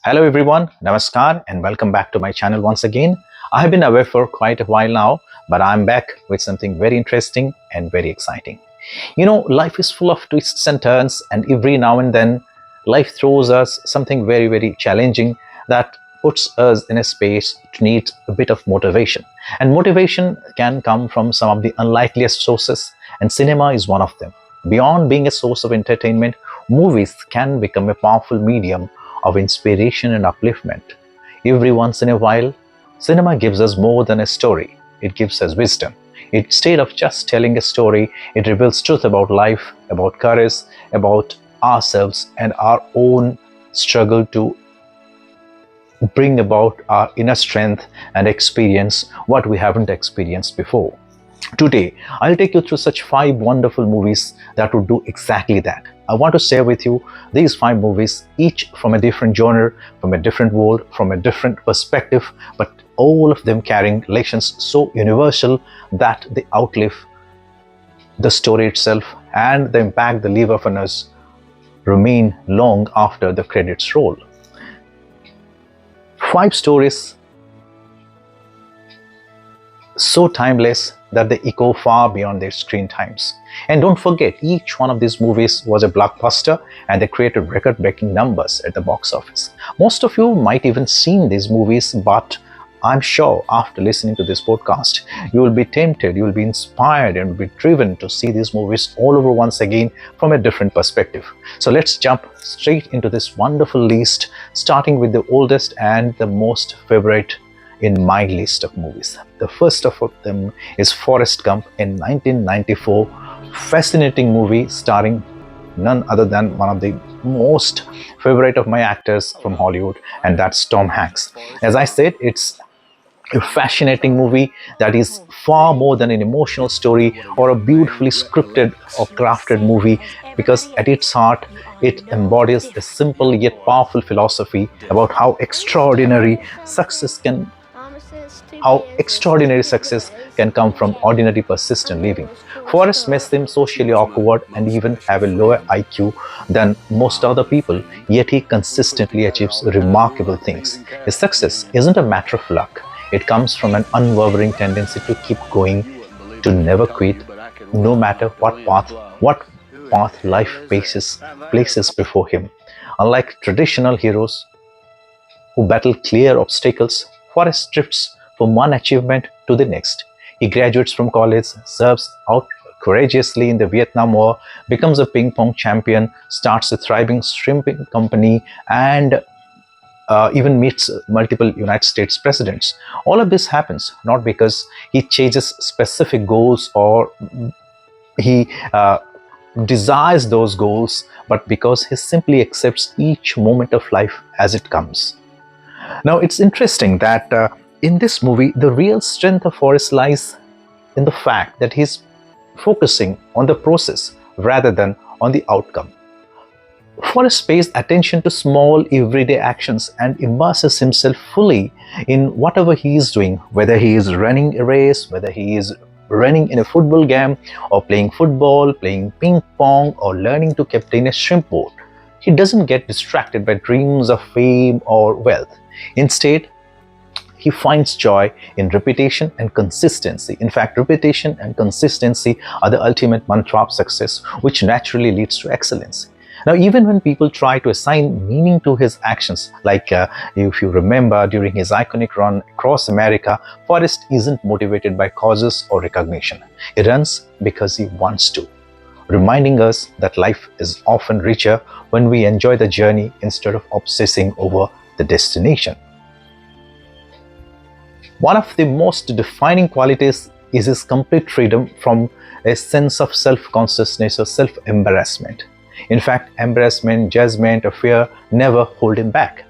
Hello everyone, Namaskar and welcome back to my channel once again. I have been away for quite a while now, but I'm back with something very interesting and very exciting. Life is full of twists and turns, and every now and then, life throws us something very, very challenging that puts us in a space to need a bit of motivation. And motivation can come from some of the unlikeliest sources, and cinema is one of them. Beyond being a source of entertainment, movies can become a powerful medium of inspiration and upliftment. Every once in a while, cinema gives us more than a story, it gives us wisdom. Instead of just telling a story, it reveals truth about life, about courage, about ourselves, and our own struggle to bring about our inner strength and experience what we haven't experienced before. Today, I'll take you through such five wonderful movies that would do exactly that. I want to share with you these five movies, each from a different genre, from a different world, from a different perspective, but all of them carrying lessons so universal that they outlive the story itself, and the impact they leave upon us remain long after the credits roll. Five stories so timeless that they echo far beyond their screen times. And don't forget, each one of these movies was a blockbuster and they created record-breaking numbers at the box office. Most of you might even seen these movies, but I'm sure after listening to this podcast, you will be tempted, you will be inspired and will be driven to see these movies all over once again from a different perspective. So let's jump straight into this wonderful list, starting with the oldest and the most favorite in my list of movies. The first of them is Forrest Gump in 1994. Fascinating movie starring none other than one of the most favorite of my actors from Hollywood, and that's Tom Hanks. As I said, it's a fascinating movie that is far more than an emotional story or a beautifully scripted or crafted movie, because at its heart it embodies a simple yet powerful philosophy about how extraordinary success can come from ordinary persistent living. Forrest may seem socially awkward and even have a lower IQ than most other people, yet he consistently achieves remarkable things. His success isn't a matter of luck. It comes from an unwavering tendency to keep going, to never quit, no matter what path life places before him. Unlike traditional heroes who battle clear obstacles, Forrest drifts from one achievement to the next. He graduates from college, serves out courageously in the Vietnam War, becomes a ping pong champion, starts a thriving shrimping company, and even meets multiple United States presidents. All of this happens not because he chases specific goals or he desires those goals, but because he simply accepts each moment of life as it comes. Now, it's interesting that in this movie, the real strength of Forrest lies in the fact that he's focusing on the process rather than on the outcome. Forrest pays attention to small everyday actions and immerses himself fully in whatever he is doing, whether he is running a race, whether he is running in a football game, or playing football, playing ping pong, or learning to captain a shrimp boat. He doesn't get distracted by dreams of fame or wealth. Instead, he finds joy in repetition and consistency. In fact, repetition and consistency are the ultimate mantra of success, which naturally leads to excellence. Now, even when people try to assign meaning to his actions, like if you remember during his iconic run across America, Forrest isn't motivated by causes or recognition. He runs because he wants to, reminding us that life is often richer when we enjoy the journey instead of obsessing over the destination. One of the most defining qualities is his complete freedom from a sense of self-consciousness or self-embarrassment. In fact, embarrassment, judgment, or fear never hold him back.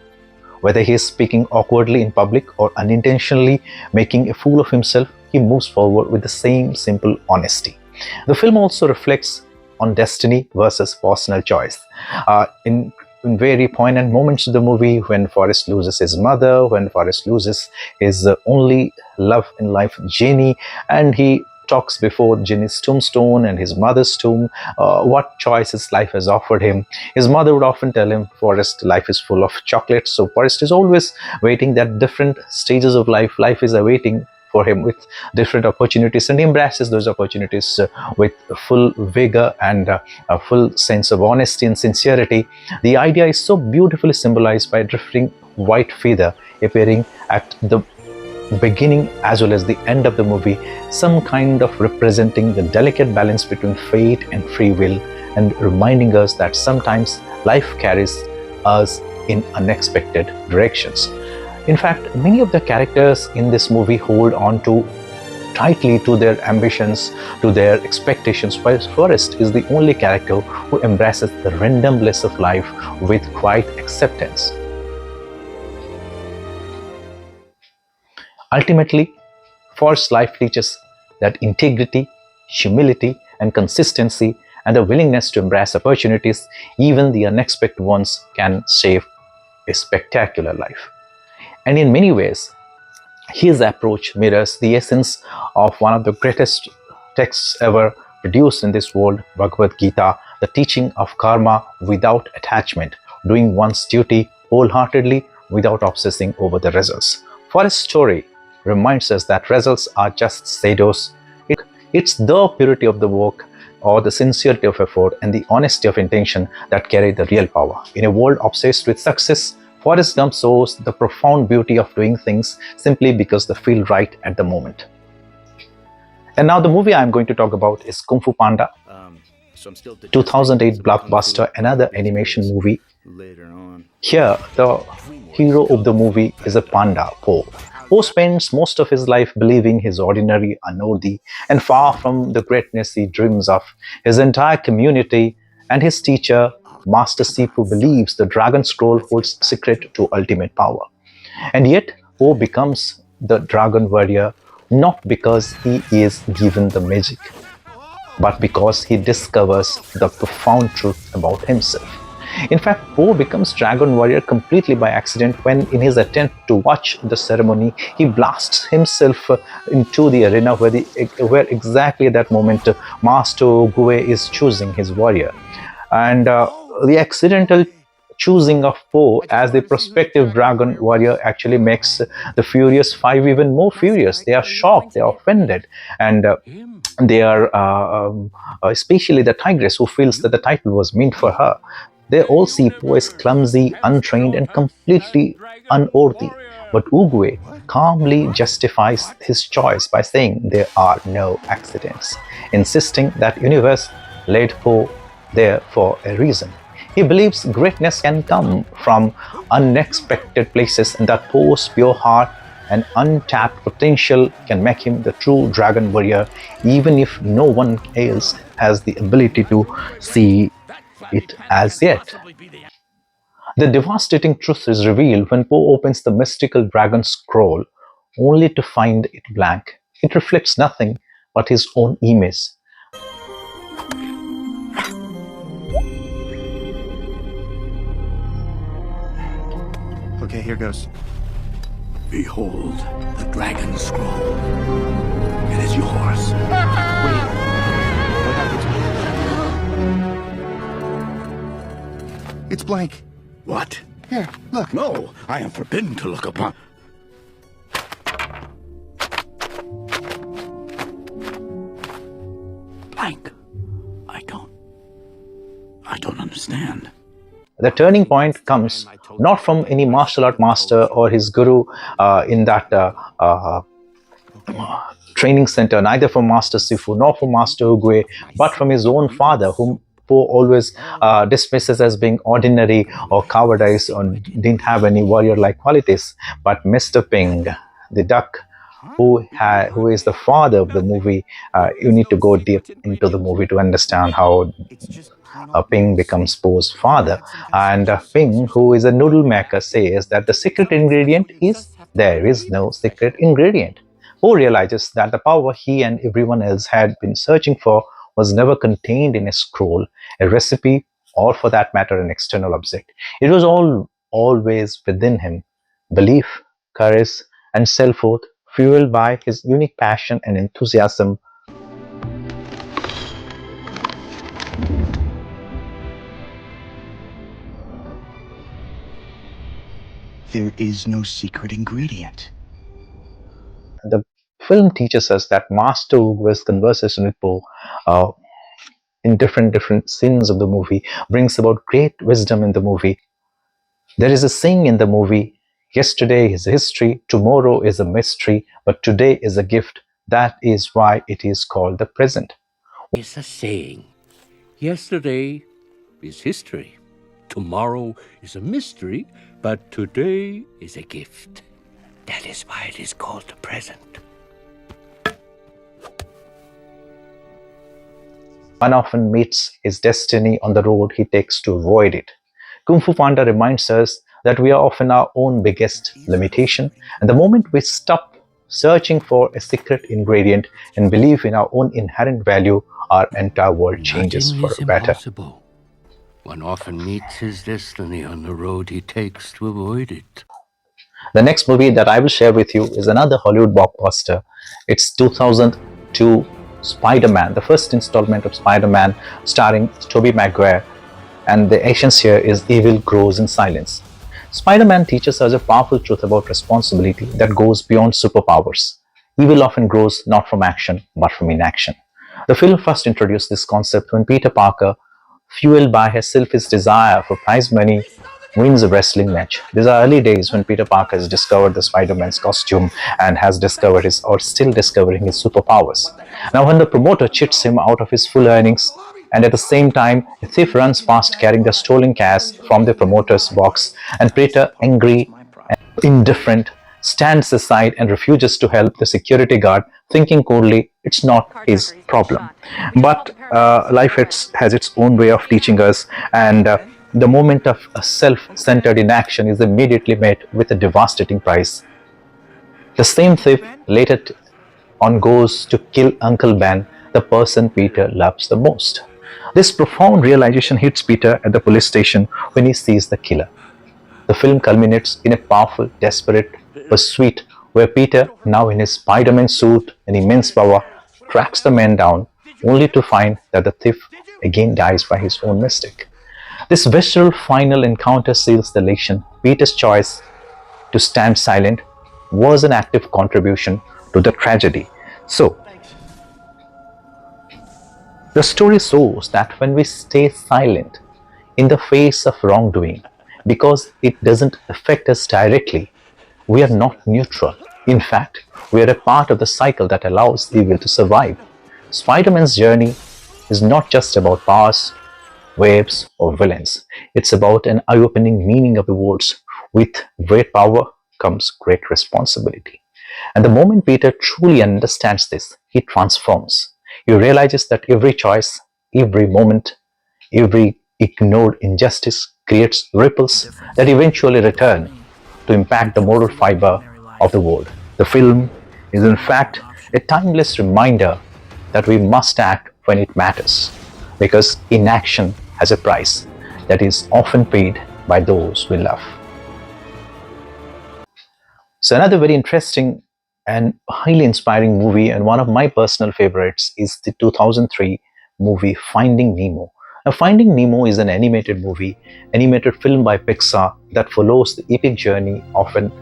Whether he is speaking awkwardly in public or unintentionally making a fool of himself, he moves forward with the same simple honesty. The film also reflects on destiny versus personal choice. In very poignant moments of the movie, when Forrest loses his mother, when Forrest loses his only love in life, Jenny, and he talks before Ginny's tombstone and his mother's tomb, what choices life has offered him. His mother would often tell him, Forrest, life is full of chocolates. So Forrest is always waiting that different stages of life, life is awaiting for him with different opportunities, and he embraces those opportunities with full vigor and a full sense of honesty and sincerity. The idea is so beautifully symbolized by a drifting white feather appearing at the beginning as well as the end of the movie, some kind of representing the delicate balance between fate and free will, and reminding us that sometimes life carries us in unexpected directions. In fact, many of the characters in this movie hold on to tightly to their ambitions, to their expectations, while Forrest is the only character who embraces the randomness of life with quiet acceptance. Ultimately, Forrest's life teaches that integrity, humility, and consistency, and the willingness to embrace opportunities, even the unexpected ones, can shape a spectacular life. And in many ways, his approach mirrors the essence of one of the greatest texts ever produced in this world, Bhagavad Gita, the teaching of karma without attachment, doing one's duty wholeheartedly without obsessing over the results. For his story reminds us that results are just shadows. It's the purity of the work, or the sincerity of effort, and the honesty of intention that carry the real power. In a world obsessed with success, Forrest Gump shows the profound beauty of doing things simply because they feel right at the moment. And now the movie I'm going to talk about is Kung Fu Panda, 2008 blockbuster, another animation movie. Here, the hero of the movie is a panda, Po, who spends most of his life believing he's ordinary, unworthy, and far from the greatness he dreams of. His entire community and his teacher, Master Sifu, believes the Dragon Scroll holds secret to ultimate power. And yet, Po becomes the Dragon Warrior not because he is given the magic, but because he discovers the profound truth about himself. In fact, Po becomes Dragon Warrior completely by accident when, in his attempt to watch the ceremony, he blasts himself into the arena where exactly at that moment Master Gue is choosing his warrior. And the accidental choosing of Po as the prospective dragon warrior actually makes the Furious Five even more furious. They are shocked, they are offended, and they are, especially the Tigress, who feels that the title was meant for her. They all see Po as clumsy, untrained, and completely unworthy. But Uguay calmly justifies his choice by saying there are no accidents, insisting that universe led Po there for a reason. He believes greatness can come from unexpected places and that Poe's pure heart and untapped potential can make him the true dragon warrior, even if no one else has the ability to see it as yet. The devastating truth is revealed when Poe opens the mystical dragon scroll, only to find it blank. It reflects nothing but his own image. Okay, here goes. Behold the dragon scroll. It is yours. Wait. What happened to it? It's blank. What? Here, look. No, I am forbidden to look upon. Blank. I don't understand. The turning point comes not from any martial art master or his guru in that training center, neither from Master Sifu nor from Master Uguay, but from his own father, whom Po always dismisses as being ordinary or cowardice or didn't have any warrior-like qualities. But Mr. Ping, the duck, who is the father of the movie, you need to go deep into the movie to understand how Ping becomes Po's father. And Ping, who is a noodle maker, says that the secret ingredient is there is no secret ingredient. Po realizes that the power he and everyone else had been searching for was never contained in a scroll, a recipe, or for that matter, an external object. It was all always within him. Belief, courage, and self-worth, fueled by his unique passion and enthusiasm There is no secret ingredient. The film teaches us that Master Ugua's conversation with Po uh, in different scenes of the movie brings about great wisdom in the movie. There is a saying in the movie, yesterday is history, tomorrow is a mystery, but today is a gift. That is why it is called the present. It's a saying. Yesterday is history. Tomorrow is a mystery, but today is a gift. That is why it is called the present. One often meets his destiny on the road he takes to avoid it. Kung Fu Panda reminds us that we are often our own biggest limitation, and the moment we stop searching for a secret ingredient and believe in our own inherent value, our entire world changes Nothing for is the better. impossible. One often meets his destiny on the road he takes to avoid it. The next movie that I will share with you is another Hollywood blockbuster. It's 2002 Spider-Man, the first installment of Spider-Man starring Tobey Maguire, and the essence here is evil grows in silence. Spider-Man teaches us a powerful truth about responsibility that goes beyond superpowers. Evil often grows not from action but from inaction. The film first introduced this concept when Peter Parker, fueled by his selfish desire for prize money, wins a wrestling match. These are early days when Peter Parker has discovered the Spider-Man's costume and has discovered his or still discovering his superpowers. Now when the promoter cheats him out of his full earnings, and at the same time a thief runs past carrying the stolen cash from the promoter's box, and Peter, angry, indifferent, stands aside and refuses to help the security guard, thinking coldly it's not his problem. But life has its own way of teaching us, and the moment of a self centered inaction is immediately met with a devastating price. The same thief later on goes to kill Uncle Ben, the person Peter loves the most. This profound realization hits Peter at the police station when he sees the killer. The film culminates in a powerful, desperate pursuit where Peter, now in his Spider-Man suit and immense power, tracks the man down only to find that the thief again dies by his own mistake. This visceral final encounter seals the lesson. Peter's choice to stand silent was an active contribution to the tragedy. So, the story shows that when we stay silent in the face of wrongdoing, because it doesn't affect us directly, we are not neutral. In fact, we are a part of the cycle that allows evil to survive. Spider-Man's journey is not just about powers, waves, or villains. It's about an eye-opening meaning of the words. With great power comes great responsibility. And the moment Peter truly understands this, he transforms. He realizes that every choice, every moment, every ignored injustice creates ripples that eventually return to impact the moral fiber of the world. The film is, in fact, a timeless reminder that we must act when it matters, because inaction has a price that is often paid by those we love. So, another very interesting and highly inspiring movie, and one of my personal favorites, is the 2003 movie Finding Nemo. Now, Finding Nemo is an animated film by Pixar that follows the epic journey of an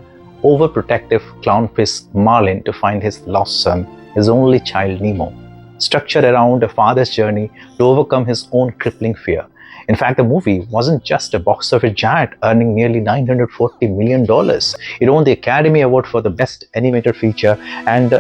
overprotective clownfish Marlin to find his lost son, his only child Nemo, structured around a father's journey to overcome his own crippling fear. In fact, the movie wasn't just a box office giant earning nearly $940 million. It won the Academy Award for the Best Animated Feature and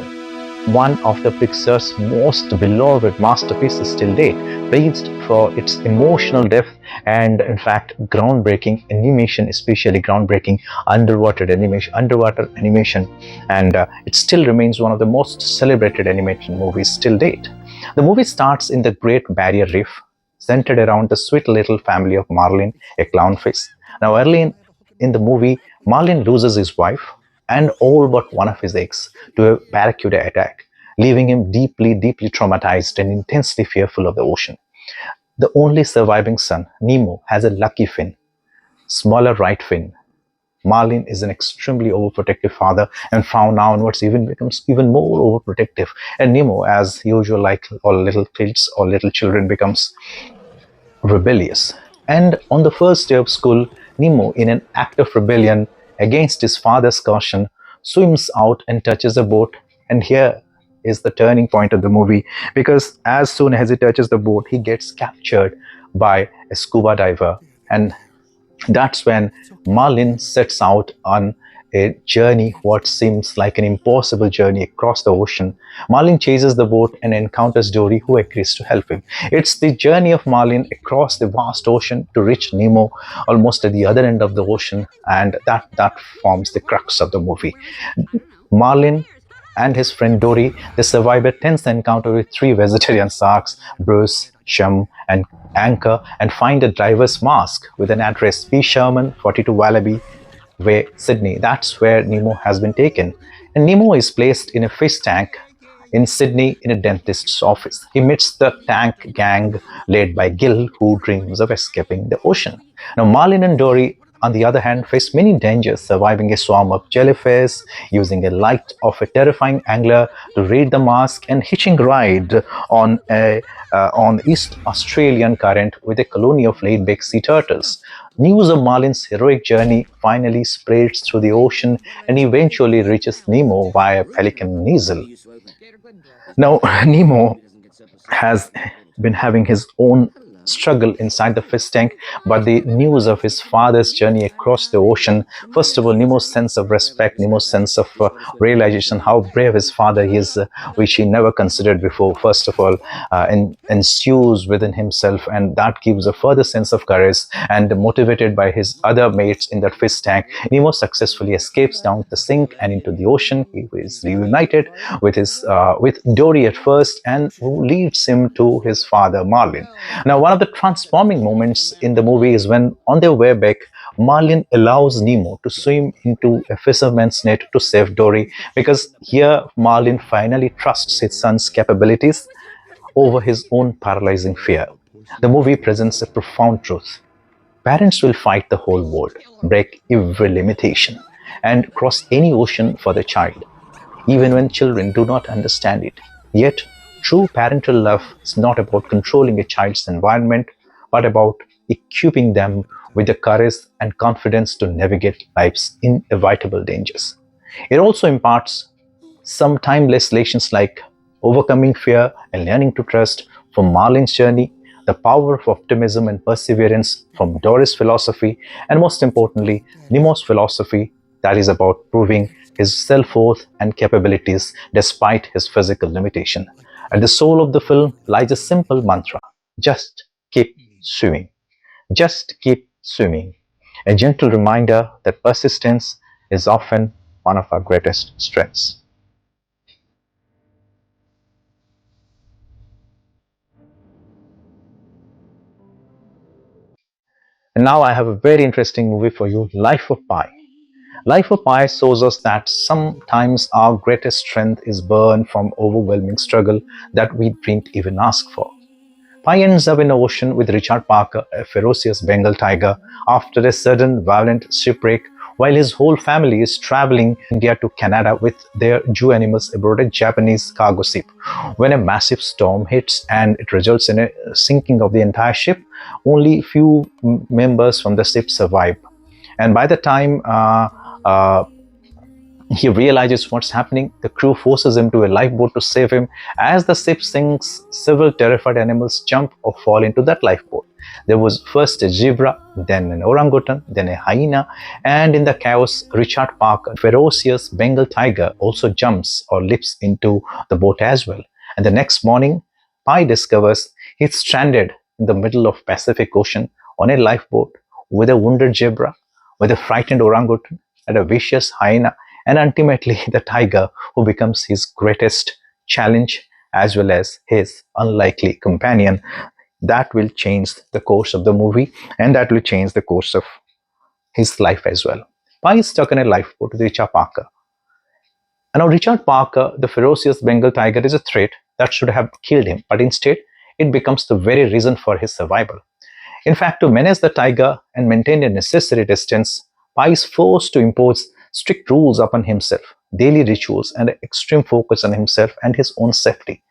one of the Pixar's most beloved masterpieces till date, praised for its emotional depth and, in fact, groundbreaking animation, especially groundbreaking underwater animation, and it still remains one of the most celebrated animated movies till date. The movie starts in the Great Barrier Reef, centered around the sweet little family of Marlin, a clownfish. Now, early in the movie, Marlin loses his wife and all but one of his eggs to a barracuda attack, leaving him deeply traumatized and intensely fearful of the ocean. The only surviving son, Nemo, has a lucky fin, smaller right fin. Marlin is an extremely overprotective father, and from now onwards even becomes even more overprotective. And Nemo, as usual, like all little kids or little children, becomes rebellious. And on the first day of school, Nemo, in an act of rebellion against his father's caution, swims out and touches the boat. And here is the turning point of the movie, because as soon as he touches the boat, he gets captured by a scuba diver. And that's when Marlin sets out on a journey, what seems like an impossible journey across the ocean. Marlin chases the boat and encounters Dory, who agrees to help him. It's the journey of Marlin across the vast ocean to reach Nemo, almost at the other end of the ocean, and that forms the crux of the movie. Marlin and his friend Dory, they survive a tense encounter with three vegetarian sharks, Bruce, Chum, and Anchor, and find a driver's mask with an address: P. Sherman, 42 Wallaby Way, Sydney. That's where Nemo has been taken. And Nemo is placed in a fish tank in Sydney in a dentist's office. He meets the tank gang led by Gil, who dreams of escaping the ocean. Now, Marlin and Dory, on the other hand, face many dangers, surviving a swarm of jellyfish, using a light of a terrifying angler to raid the mask, and hitching ride on East Australian current with a colony of laid-back sea turtles. News of Marlin's heroic journey finally spreads through the ocean and eventually reaches Nemo via Pelican Nasal. Now, Nemo has been having his own struggle inside the fish tank, but the news of his father's journey across the ocean, first of all, Nemo's sense of respect, Nemo's sense of realization how brave his father is, which he never considered before, first of all, ensues within himself, and that gives a further sense of courage. And motivated by his other mates in that fish tank, Nemo successfully escapes down the sink and into the ocean. He is reunited with Dory at first, and who leads him to his father Marlin. Now, one of the transforming moments in the movie is when, on their way back, Marlin allows Nemo to swim into a fisherman's net to save Dory, because here Marlin finally trusts his son's capabilities over his own paralyzing fear. The movie presents a profound truth. Parents will fight the whole world, break every limitation, and cross any ocean for their child, even when children do not understand it. Yet, true parental love is not about controlling a child's environment, but about equipping them with the courage and confidence to navigate life's inevitable dangers. It also imparts some timeless lessons like overcoming fear and learning to trust from Marlin's journey, the power of optimism and perseverance from Doris' philosophy, and most importantly, Nemo's philosophy, that is about proving his self-worth and capabilities despite his physical limitation. At the soul of the film lies a simple mantra: just keep swimming. Just keep swimming. A gentle reminder that persistence is often one of our greatest strengths. And now I have a very interesting movie for you, Life of Pi. Life of Pi shows us that sometimes our greatest strength is born from overwhelming struggle that we didn't even ask for. Pi ends up in the ocean with Richard Parker, a ferocious Bengal tiger, after a sudden violent shipwreck, while his whole family is traveling India to Canada with their zoo animals aboard a Japanese cargo ship. When a massive storm hits and it results in a sinking of the entire ship, only few members from the ship survive. And by the time he realizes what's happening, the crew forces him to a lifeboat to save him. As the ship sinks, several terrified animals jump or fall into that lifeboat. There was first a zebra, then an orangutan, then a hyena, and in the chaos, Richard Parker, a ferocious Bengal tiger, also jumps or leaps into the boat as well. And the next morning, Pi discovers he's stranded in the middle of Pacific Ocean on a lifeboat with a wounded zebra, with a frightened orangutan, and a vicious hyena, and ultimately the tiger, who becomes his greatest challenge as well as his unlikely companion. That will change the course of the movie, and that will change the course of his life as well. Pi is stuck in a lifeboat with Richard Parker. And now Richard Parker, the ferocious Bengal tiger, is a threat that should have killed him, but instead it becomes the very reason for his survival. In fact, to manage the tiger and maintain a necessary distance, Pi is forced to impose strict rules upon himself, daily rituals, and an extreme focus on himself and his own safety.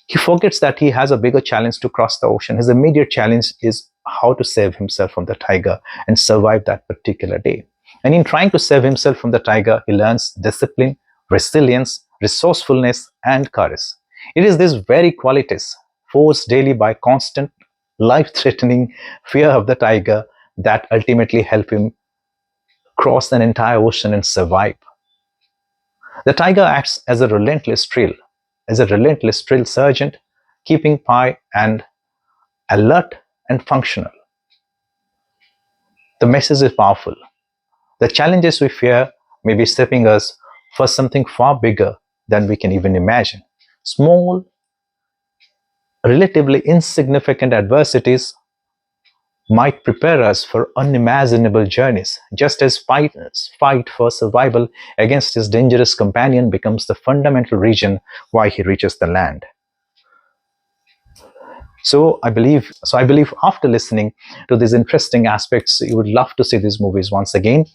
He forgets that he has a bigger challenge to cross the ocean. His immediate challenge is how to save himself from the tiger and survive that particular day. And in trying to save himself from the tiger, he learns discipline, resilience, resourcefulness, and courage. It is these very qualities, forced daily by constant, life threatening fear of the tiger, that ultimately help him cross an entire ocean and survive. The tiger acts as a relentless drill sergeant, keeping Pi and alert and functional. The message is powerful. The challenges we fear may be stepping us for something far bigger than we can even imagine. Small, relatively insignificant adversities might prepare us for unimaginable journeys, just as fight for survival against his dangerous companion becomes the fundamental reason why he reaches the land. So I believe after listening to these interesting aspects, you would love to see these movies once again.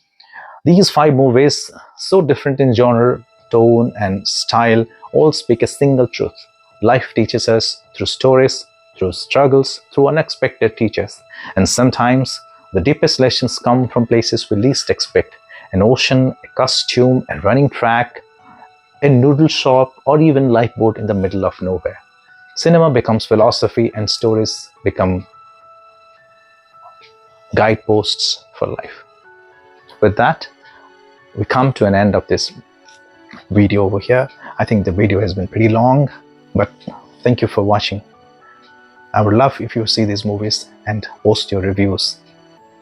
These five movies, so different in genre, tone, and style, all speak a single truth. Life teaches us through stories, through struggles, through unexpected teachers. And sometimes the deepest lessons come from places we least expect: an ocean, a costume, a running track, a noodle shop, or even lifeboat in the middle of nowhere. Cinema becomes philosophy, and stories become guideposts for life. With that, we come to an end of this video over here. I think the video has been pretty long, but thank you for watching. I would love if you see these movies and post your reviews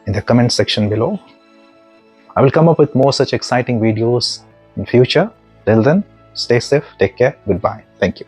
in the comment section below. I will come up with more such exciting videos in future. Till then, stay safe, take care, goodbye. Thank you.